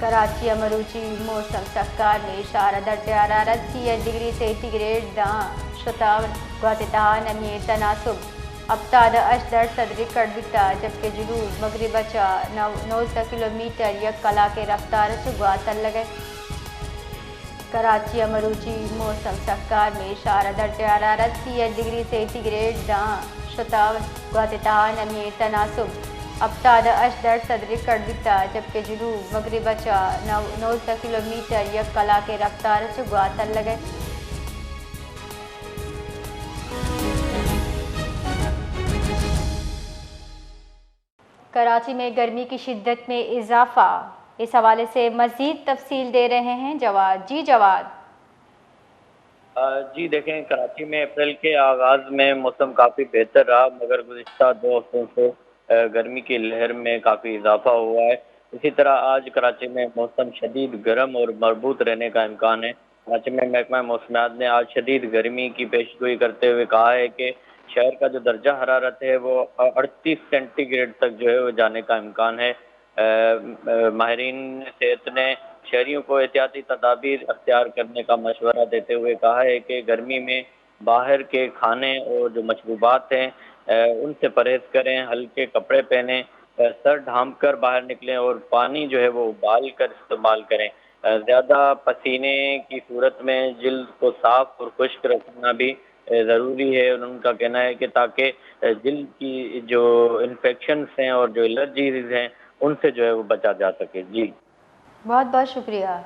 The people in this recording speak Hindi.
कराची अमरूची मौसम सख्कार में इशारा दर्जा हरारत 30 डिग्री सेंटीग्रेड शताब गुआतिता नमी तनासुब अब्ताद अशदर सदरी कड़बिता जबकि जुनूब मगरब 9 किलोमीटर यक कला के रफ्तार से गुआतल लगे। कराची अमरूची मौसम सख्कार में इशारा दर्जा हरारत 30 डिग्री सेंटीग्रेड शताब गुआतिता नमी तनासुब अब्ताद अशदर सदरी कड़बिता जबकि जुनूब मगरब 9 किलोमीटर यक कला के रफ्तार से गुआतल लगे। कराची में गर्मी की शिद्दत में इजाफा, इस हवाले से मज़ीद तफसील दे रहे हैं जवाद। जी जवाद। जी देखें, कराची में अप्रैल के आगाज़ में मौसम काफ़ी बेहतर रहा, मगर गुज़िश्ता 2 हफ्तों से गर्मी की लहर में काफ़ी इजाफा हुआ है। इसी तरह आज कराची में मौसम शदीद गर्म और मरबूत रहने का इम्कान है। कराची में महकमा मौसमियात ने आज शदीद गर्मी की पेशगोई करते हुए कहा है कि शहर का जो दर्जा हरारत है वो 38 सेंटीग्रेड तक जो है वो जाने का इम्कान है। माहिरीन सेहत ने शहरियों को एहतियाती तदाबीर अख्तियार करने का मशवरा देते हुए कहा है कि गर्मी में बाहर के खाने और जो मशरूबात हैं उनसे परहेज करें, हल्के कपड़े पहनें, सर ढांप कर बाहर निकलें और पानी जो है वो उबाल कर इस्तेमाल करें। ज़्यादा पसीने की सूरत में जिल्द को साफ और खुश्क रखना भी ज़रूरी है। और उनका कहना है कि ताकि जिल्द की जो इन्फेक्शंस हैं और जो एलर्जीज हैं उनसे जो है वो बचा जा सके। जी बहुत बहुत शुक्रिया।